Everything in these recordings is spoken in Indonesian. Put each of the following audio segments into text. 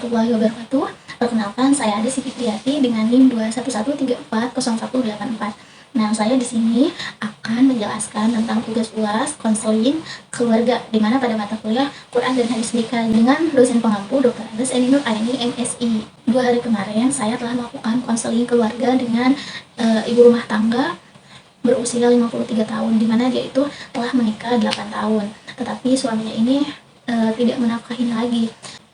warahmatullahi wabarakatuh. Perkenalkan, saya Ade Siti Priyati dengan NIM 211340184. Nah, saya di sini akan menjelaskan tentang tugas UAS konseling keluarga, di mana pada mata kuliah Quran dan Hadis Nikah dengan dosen pengampu Dr. Andes Eni Nur Aini MSI. 2 hari kemarin saya telah melakukan konseling keluarga dengan ibu rumah tangga berusia 53 tahun, di mana dia itu telah menikah 8 tahun, tetapi suaminya ini tidak menafkahi lagi.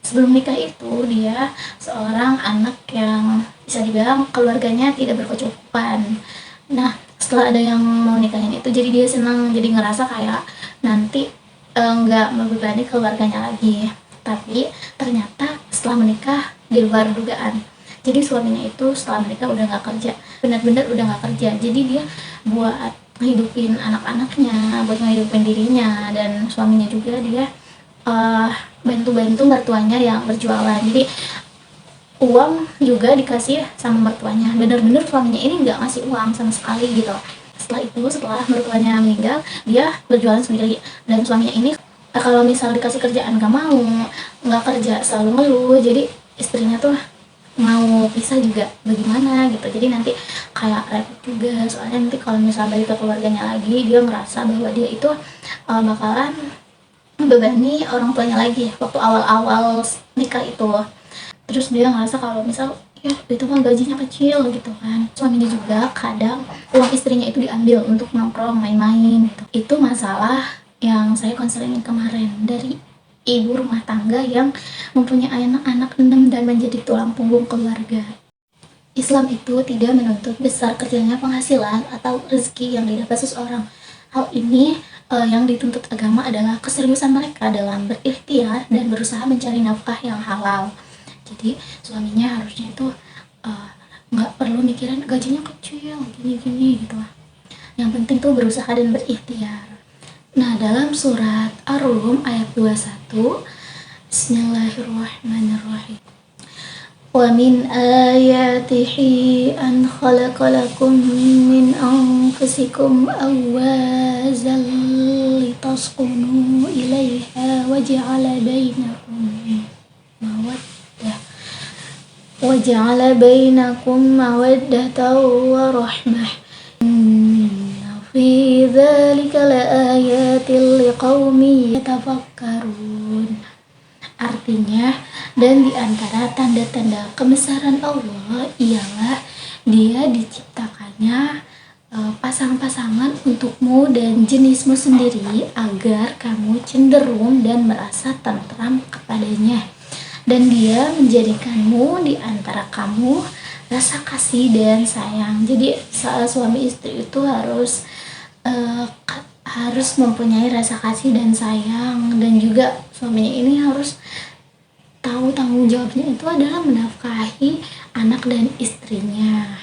Sebelum nikah itu dia seorang anak yang bisa dibilang keluarganya tidak berkecukupan. Nah, setelah ada yang mau nikahin itu, jadi dia senang, jadi ngerasa kayak nanti nggak membebani keluarganya lagi. Tapi ternyata setelah menikah di luar dugaan. Jadi suaminya itu setelah menikah udah nggak kerja, benar-benar udah nggak kerja. Jadi dia buat ngehidupin anak-anaknya, buat ngehidupin dirinya, dan suaminya juga dia bantu-bantu mertuanya yang berjualan. Jadi uang juga dikasih sama mertuanya, bener-bener suaminya ini nggak ngasih uang sama sekali gitu. Setelah mertuanya meninggal, dia berjualan sendiri, dan suaminya ini kalau misal dikasih kerjaan gak mau, nggak kerja, selalu ngeluh. Jadi istrinya tuh mau pisah juga bagaimana gitu. Jadi nanti kayak repot juga, soalnya nanti kalau misal balik ke keluarganya lagi, dia ngerasa bahwa dia itu bakalan membebani orang tuanya lagi waktu awal-awal nikah itu. Terus dia ngerasa kalau misal ya itu kan gajinya kecil gitu kan. Suaminya juga kadang uang istrinya itu diambil untuk nongkrong main-main gitu. Itu masalah yang saya konseling kemarin dari ibu rumah tangga yang mempunyai anak-anak 6 dan menjadi tulang punggung keluarga. Islam itu tidak menuntut besar kecilnya penghasilan atau rezeki yang didapat seseorang. Hal ini yang dituntut agama adalah keseriusan mereka dalam berikhtiar dan berusaha mencari nafkah yang halal. Jadi suaminya harusnya itu nggak perlu mikirin gajinya kecil gini-gini gitu lah. Yang penting tuh berusaha dan berikhtiar. Nah, dalam surat Ar-Rum ayat 21, Bismillahirrahmanirrahim. Wa min ayatihi an khalaqa lakum min anfusikum azwajal litaskunu ilaiha wa ja'ala bainakum mawaddatan wa rahmah. Inna fi dzalika laayatil liqaumin yatafakkarun. Artinya, dan di antara tanda-tanda kebesaran Allah ialah Dia diciptakannya pasang-pasangan untukmu dan jenismu sendiri agar kamu cenderung dan merasa tentram kepadanya. Dan Dia menjadikanmu di antara kamu rasa kasih dan sayang. Jadi suami istri itu harus mempunyai rasa kasih dan sayang, dan juga suaminya ini harus tahu tanggung jawabnya itu adalah menafkahi anak dan istrinya.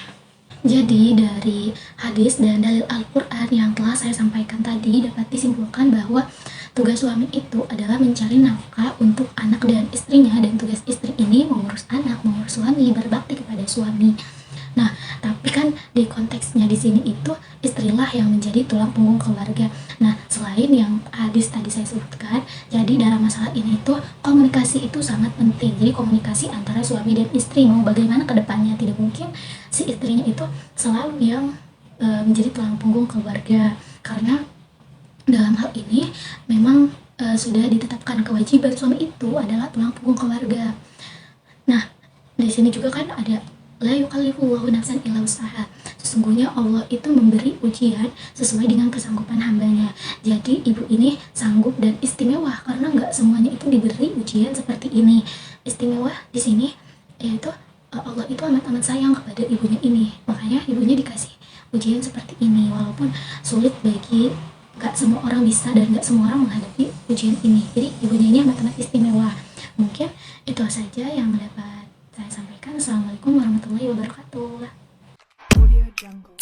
Jadi dari hadis dan dalil Al-Quran yang telah saya sampaikan tadi dapat disimpulkan bahwa tugas suami itu adalah mencari nafkah untuk anak dan istrinya, dan tugas istri ini mengurus anak, mengurus suami, berbakti kepada suami. Nah, tapi kan di konteksnya di sini itu istrilah yang menjadi tulang punggung keluarga. Nah, selain yang hadis tadi saya sebutkan, jadi dalam masalah ini tuh komunikasi itu sangat penting. Jadi komunikasi antara suami dan istri, mau bagaimana ke depannya, tidak mungkin si istrinya itu selalu yang menjadi tulang punggung keluarga, karena dalam hal ini memang sudah ditetapkan kewajiban suami itu adalah tulang punggung keluarga. Nah, di sini juga kan ada la yukallifullahu nafsan illa wus'aha. Sesungguhnya Allah itu memberi ujian sesuai dengan kesanggupan hambanya. Jadi ibu ini sanggup dan istimewa karena nggak semuanya itu diberi ujian seperti ini. Istimewa di sini yaitu Allah itu amat-amat sayang kepada ibunya ini. Makanya ibunya dikasih ujian seperti ini, walaupun sulit bagi nggak semua orang bisa dan nggak semua orang menghadapi ujian ini. Jadi ibunya ini amat-amat istimewa. Mungkin itu saja yang dapat saya sampaikan. Assalamualaikum warahmatullahi wabarakatuh. Audio Jungle.